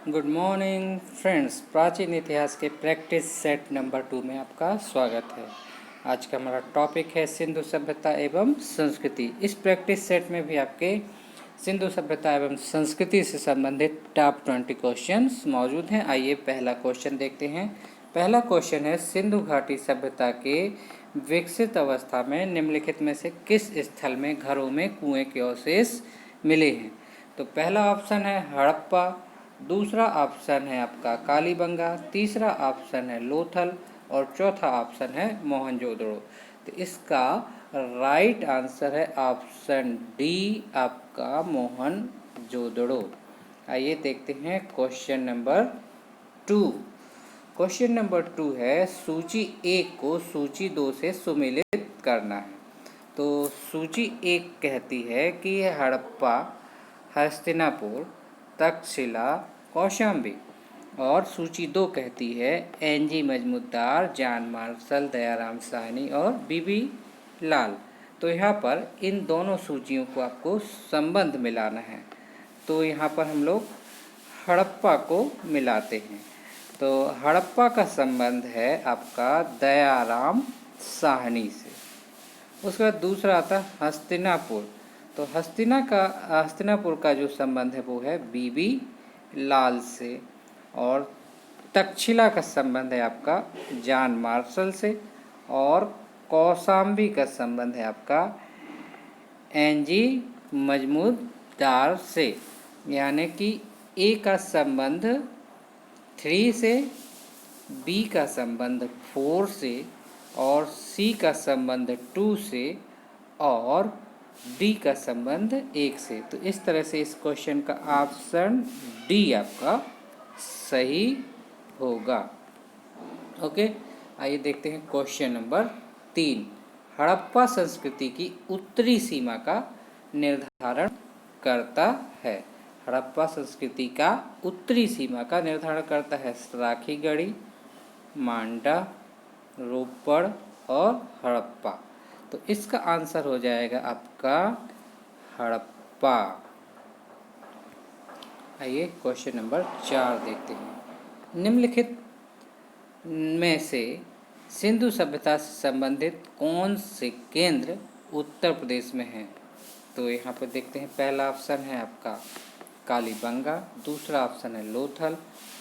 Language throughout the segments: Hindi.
Good morning friends. प्राचीन इतिहास के प्रैक्टिस सेट नंबर 2 में आपका स्वागत है। आज का हमारा टॉपिक है सिंधु सभ्यता एवं संस्कृति। इस प्रैक्टिस सेट में भी आपके सिंधु सभ्यता एवं संस्कृति से संबंधित टॉप 20 क्वेश्चंस मौजूद हैं। आइए पहला क्वेश्चन देखते हैं। पहला क्वेश्चन है, सिंधु घाटी सभ्यता के विकसित अवस्था में निम्नलिखित में से किस स्थल में घरों में कुएं के अवशेष मिले हैं? तो पहला ऑप्शन है हड़प्पा, दूसरा ऑप्शन है आपका कालीबंगा, तीसरा ऑप्शन है लोथल और चौथा ऑप्शन है मोहनजोदड़ो। तो इसका राइट आंसर है ऑप्शन डी, आपका मोहनजोदड़ो। आइए देखते हैं क्वेश्चन नंबर 2। क्वेश्चन नंबर 2 है, सूची 1 को सूची 2 से सुमेलित करना है। तो सूची 1 कहती है कि हड़प्पा, हस्तिनापुर, तक्षशिला, कौशाम्बी, और सूची 2 कहती है NG Majumdar, John Marshall, Dayaram Sahni और बीबी लाल। तो यहाँ पर इन दोनों सूचियों को आपको संबंध मिलाना है। तो यहाँ पर हम लोग हड़प्पा को मिलाते हैं। तो हड़प्पा का संबंध है आपका दयाराम साहनी से। उसके बाद दूसरा आता है हस्तिनापुर। तो हस्तिनापुर का जो संबंध है वो है बीबी लाल से। और तक्षशिला का संबंध है आपका जॉन मार्शल से। और कौशाम्बी का संबंध है आपका एनजी मजमूदार से। यानी कि ए का संबंध 3 से, बी का संबंध 4 से, और सी का संबंध 2 से, और डी का संबंध 1 से। तो इस तरह से इस क्वेश्चन का ऑप्शन डी आपका सही होगा। ओके, आइए देखते हैं क्वेश्चन नंबर 3। हड़प्पा संस्कृति की उत्तरी सीमा का निर्धारण करता है। हड़प्पा संस्कृति का उत्तरी सीमा का निर्धारण करता है सराखीगढ़ी, मांडा, रोपड़ और हड़प्पा। तो इसका आंसर हो जाएगा आपका हड़प्पा। आइए क्वेश्चन नंबर 4 देखते हैं। निम्नलिखित में से सिंधु सभ्यता से संबंधित कौन से केंद्र उत्तर प्रदेश में हैं? तो यहाँ पर देखते हैं। पहला ऑप्शन है आपका कालीबंगा, दूसरा ऑप्शन है लोथल,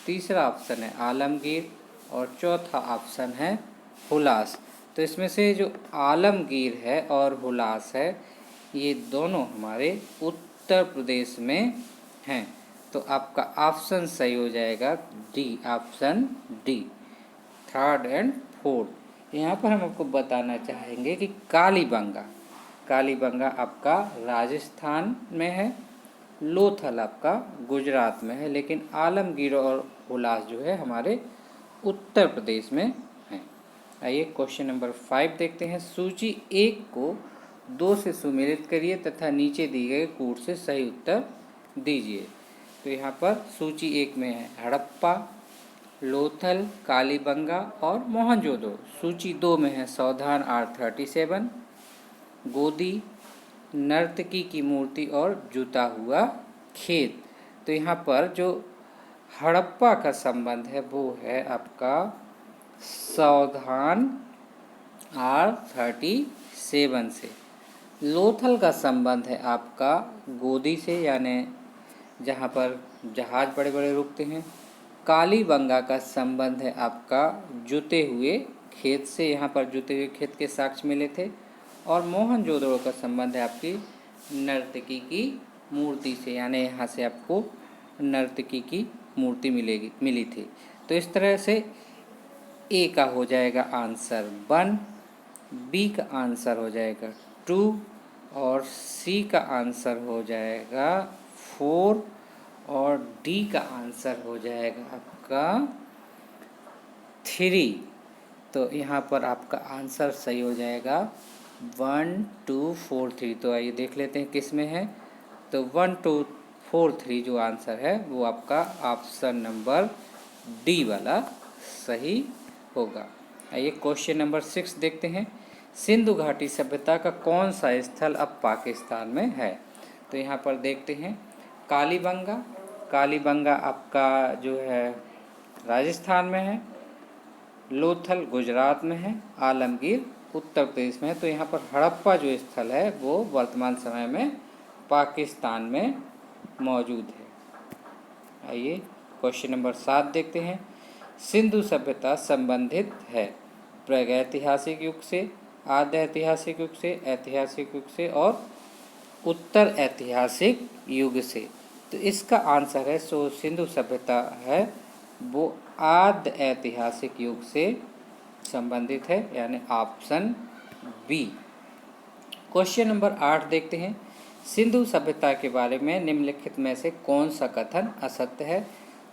तीसरा ऑप्शन है आलमगीर और चौथा ऑप्शन है हुलास। तो इसमें से जो आलमगीर है और हुलास है, ये दोनों हमारे उत्तर प्रदेश में हैं। तो आपका ऑप्शन सही हो जाएगा D, option D, 3rd and 4th। यहाँ पर हम आपको बताना चाहेंगे कि कालीबंगा आपका राजस्थान में है, लोथल आपका गुजरात में है, लेकिन आलमगीर और हुलास जो है हमारे उत्तर प्रदेश में है। आइए क्वेश्चन नंबर 5 देखते हैं। सूची 1 को 2 से सुमेलित करिए तथा नीचे दिए गए कूट से सही उत्तर दीजिए। तो यहाँ पर सूची 1 में है हड़प्पा, लोथल, कालीबंगा और मोहनजोदड़ो। सूची 2 में है सावधान R37, गोदी, नर्तकी की मूर्ति और जुता हुआ खेत। तो यहाँ पर जो हड़प्पा का संबंध है वो है आपका सावधान R37 से। लोथल का संबंध है आपका गोदी से, यानी जहाँ पर जहाज बड़े बड़े रुकते हैं। कालीबंगा का संबंध है आपका जुते हुए खेत से, यहाँ पर जुते हुए खेत के साक्ष्य मिले थे। और मोहनजोदड़ो का संबंध है आपकी नर्तकी की मूर्ति से, यानी यहाँ से आपको नर्तकी की मूर्ति मिली थी। तो इस तरह से ए का हो जाएगा आंसर 1, बी का आंसर हो जाएगा 2 और सी का आंसर हो जाएगा 4 और डी का आंसर हो जाएगा आपका 3। तो यहाँ पर आपका आंसर सही हो जाएगा 1 2 4 3। तो आइए देख लेते हैं किस में है। तो 1 2 4 3 जो आंसर है वो आपका ऑप्शन नंबर डी वाला सही होगा। आइए क्वेश्चन नंबर 6 देखते हैं। सिंधु घाटी सभ्यता का कौन सा स्थल अब पाकिस्तान में है? तो यहाँ पर देखते हैं कालीबंगा, कालीबंगा आपका जो है राजस्थान में है, लोथल गुजरात में है, आलमगीर उत्तर प्रदेश में है। तो यहाँ पर हड़प्पा जो स्थल है वो वर्तमान समय में पाकिस्तान में मौजूद है। आइए क्वेश्चन नंबर 7 देखते हैं। सिंधु सभ्यता संबंधित है प्रागैतिहासिक युग से, आद्य ऐतिहासिक युग से, ऐतिहासिक युग से और उत्तर ऐतिहासिक युग से। तो इसका आंसर है सिंधु सभ्यता है वो आद्य ऐतिहासिक युग से संबंधित है, यानी ऑप्शन बी। क्वेश्चन नंबर 8 देखते हैं। सिंधु सभ्यता के बारे में निम्नलिखित में से कौन सा कथन असत्य है?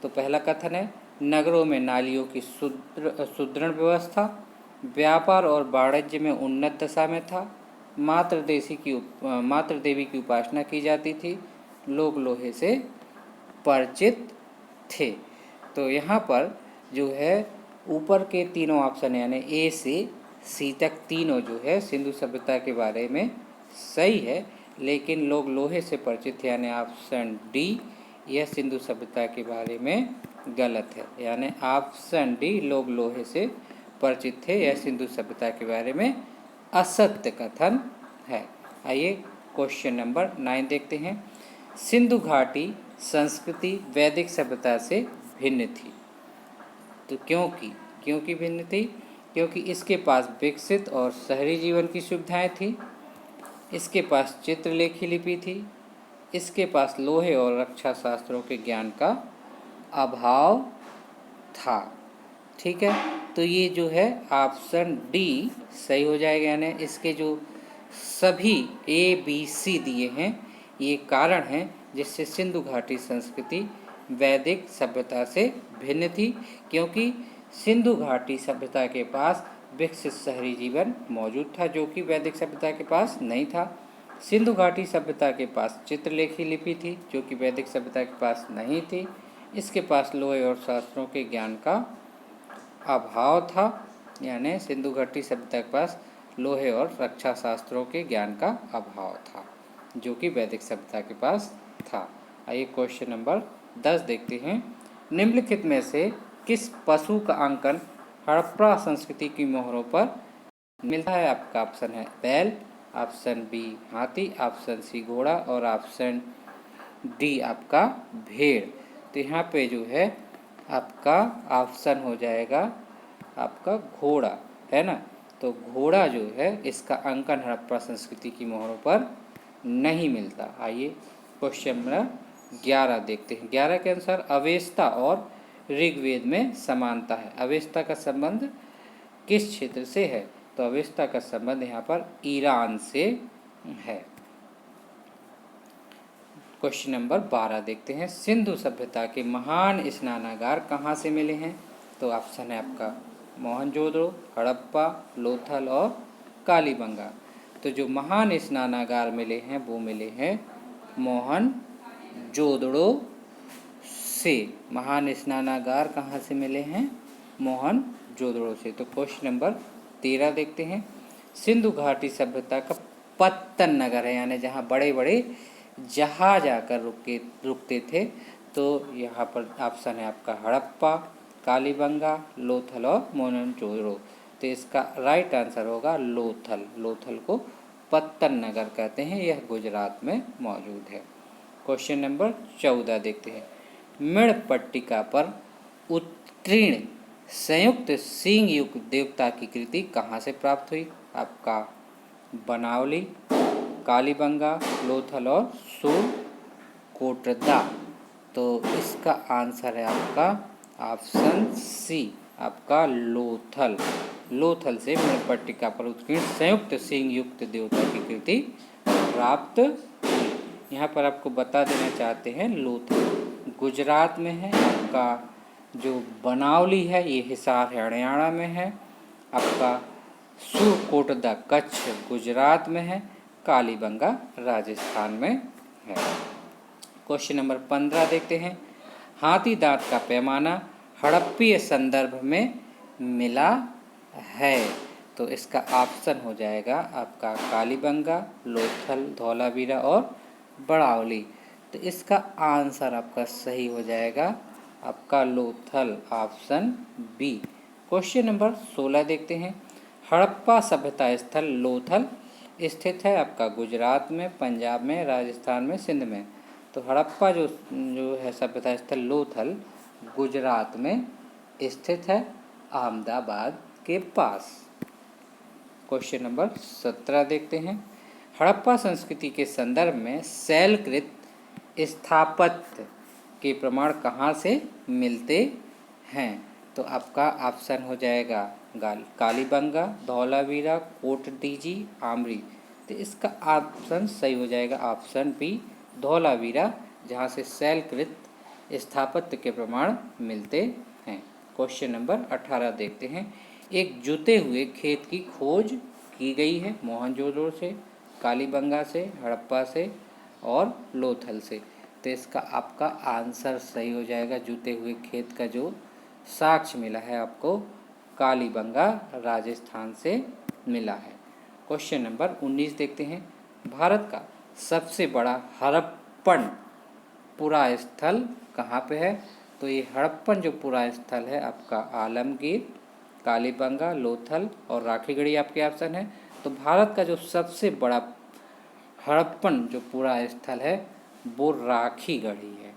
तो पहला कथन है नगरों में नालियों की सुदृढ़ व्यवस्था, व्यापार और वाणिज्य में उन्नत दशा में था, मातृ देवी की उपासना की जाती थी, लोग लोहे से परिचित थे। तो यहाँ पर जो है ऊपर के तीनों ऑप्शन यानी ए से सी तक तीनों जो है सिंधु सभ्यता के बारे में सही है, लेकिन लोग लोहे से परिचित थे यानी ऑप्शन डी यह सिंधु सभ्यता के बारे में गलत है, यानी ऑप्शन डी लोग लोहे से परिचित थे यह सिंधु सभ्यता के बारे में असत्य कथन है। आइए क्वेश्चन नंबर 9 देखते हैं। सिंधु घाटी संस्कृति वैदिक सभ्यता से भिन्न थी। तो क्योंकि भिन्न थी? क्योंकि इसके पास विकसित और शहरी जीवन की सुविधाएं थी, इसके पास चित्रलेखी लिपि थी, इसके पास लोहे और रक्षा शास्त्रों के ज्ञान का अभाव था। ठीक है, तो ये जो है ऑप्शन डी सही हो जाएगा, यानी इसके जो सभी ए बी सी दिए हैं ये कारण हैं जिससे सिंधु घाटी संस्कृति वैदिक सभ्यता से भिन्न थी, क्योंकि सिंधु घाटी सभ्यता के पास विकसित शहरी जीवन मौजूद था जो कि वैदिक सभ्यता के पास नहीं था। सिंधु घाटी सभ्यता के पास चित्रलेखी लिपि थी जो कि वैदिक सभ्यता के पास नहीं थी, इसके पास लोहे और शास्त्रों के ज्ञान का अभाव था, यानी सिंधु घाटी सभ्यता के पास लोहे और रक्षा शास्त्रों के ज्ञान का अभाव था जो कि वैदिक सभ्यता के पास था। आइए क्वेश्चन नंबर 10 देखते हैं। निम्नलिखित में से किस पशु का अंकन हड़प्पा संस्कृति की मोहरों पर मिलता है? आपका ऑप्शन है बैल, ऑप्शन बी हाथी, ऑप्शन सी घोड़ा और ऑप्शन डी आपका भेड़। तो यहाँ पे जो है आपका ऑप्शन हो जाएगा आपका घोड़ा, है ना। तो घोड़ा जो है इसका अंकन हड़प्पा संस्कृति की मोहरों पर नहीं मिलता। आइए क्वेश्चन नंबर 11 देखते हैं। 11 के अनुसार अवेस्ता और ऋग्वेद में समानता है। अवेस्ता का संबंध किस क्षेत्र से है? तो अवेस्ता का संबंध यहाँ पर ईरान से है। क्वेश्चन नंबर 12 देखते हैं। सिंधु सभ्यता के महान स्नानागार कहाँ से मिले हैं? तो ऑप्शन है आपका मोहनजोदड़ो, हड़प्पा, लोथल और कालीबंगा। तो जो महान स्नानागार मिले हैं वो मिले हैं मोहनजोदड़ो से। महान स्नानागार कहाँ से मिले हैं? मोहनजोदड़ो से। तो क्वेश्चन नंबर 13 देखते हैं। सिंधु घाटी सभ्यता का पत्तन नगर है, यानी जहाँ बड़े बड़े जहाज आकर रुकते थे। तो यहाँ पर ऑप्शन है आपका हड़प्पा, कालीबंगा, लोथल और मोहनजोदड़ो। तो इसका राइट आंसर होगा लोथल। लोथल को पत्तन नगर कहते हैं, यह गुजरात में मौजूद है। क्वेश्चन नंबर 14 देखते हैं। मृण पट्टिका पर उत्कीर्ण संयुक्त सिंह युक्त देवता की कृति कहाँ से प्राप्त हुई? आपका बनावली, कालीबंगा, लोथल और सूरकोटदा। तो इसका आंसर है आपका ऑप्शन सी आपका लोथल। लोथल से मृणपट्टिका पर उत्कीर्ण संयुक्त सिंह युक्त देवता की कृति प्राप्त हुई। यहाँ पर आपको बता देना चाहते हैं लोथल गुजरात में है, आपका जो बनावली है ये हिसार हरियाणा में है, आपका सूरकोटदा कच्छ गुजरात में है, कालीबंगा राजस्थान में है। क्वेश्चन नंबर 15 देखते हैं। हाथी दांत का पैमाना हड़प्पीय संदर्भ में मिला है। तो इसका ऑप्शन हो जाएगा आपका कालीबंगा, लोथल, धौलावीरा और बड़ावली। तो इसका आंसर आपका सही हो जाएगा आपका Lothal, option B. Question number 16 देखते हैं। हड़प्पा सभ्यता स्थल लोथल स्थित है आपका गुजरात में, पंजाब में, राजस्थान में, सिंध में। तो हड़प्पा जो जो है सभ्यता स्थल लोथल गुजरात में स्थित है, अहमदाबाद के पास। क्वेश्चन नंबर 17 देखते हैं। हड़प्पा संस्कृति के संदर्भ में शैलकृत स्थापत्य के प्रमाण कहाँ से मिलते हैं? तो आपका ऑप्शन हो जाएगा कालीबंगा, धौलावीरा, कोटडीजी, आमरी। तो इसका ऑप्शन सही हो जाएगा ऑप्शन बी धौलावीरा, जहाँ से शैलकृत स्थापत्य के प्रमाण मिलते हैं। क्वेश्चन नंबर 18 देखते हैं। एक जुते हुए खेत की खोज की गई है मोहनजोदड़ो से, कालीबंगा से, हड़प्पा से और लोथल से। तो इसका आपका आंसर सही हो जाएगा, जुते हुए खेत का जो साक्ष्य मिला है आपको कालीबंगा राजस्थान से मिला है। क्वेश्चन नंबर 19 देखते हैं। भारत का सबसे बड़ा हड़प्पन पुरा स्थल कहाँ पे है? तो ये हड़प्पन जो पुरा स्थल है आपका आलमगीर, कालीबंगा, लोथल और राखीगढ़ी आपके ऑप्शन है। तो भारत का जो सबसे बड़ा हड़प्पन जो पूरा स्थल है वो राखीगढ़ी है।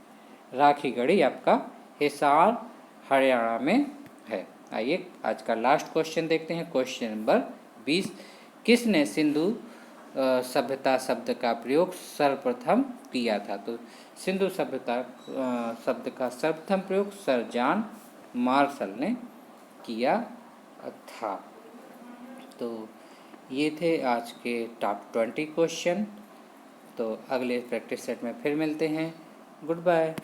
राखीगढ़ी आपका हिसार हरियाणा में है। आइए आज का लास्ट क्वेश्चन देखते हैं। Question number 20। किसने सिंधु सभ्यता शब्द का प्रयोग सर्वप्रथम किया था? तो सिंधु सभ्यता शब्द का सर्वप्रथम प्रयोग सर जॉन मार्शल ने किया था। तो ये थे आज के टॉप 20 क्वेश्चन। तो अगले प्रैक्टिस सेट में फिर मिलते हैं। Good bye.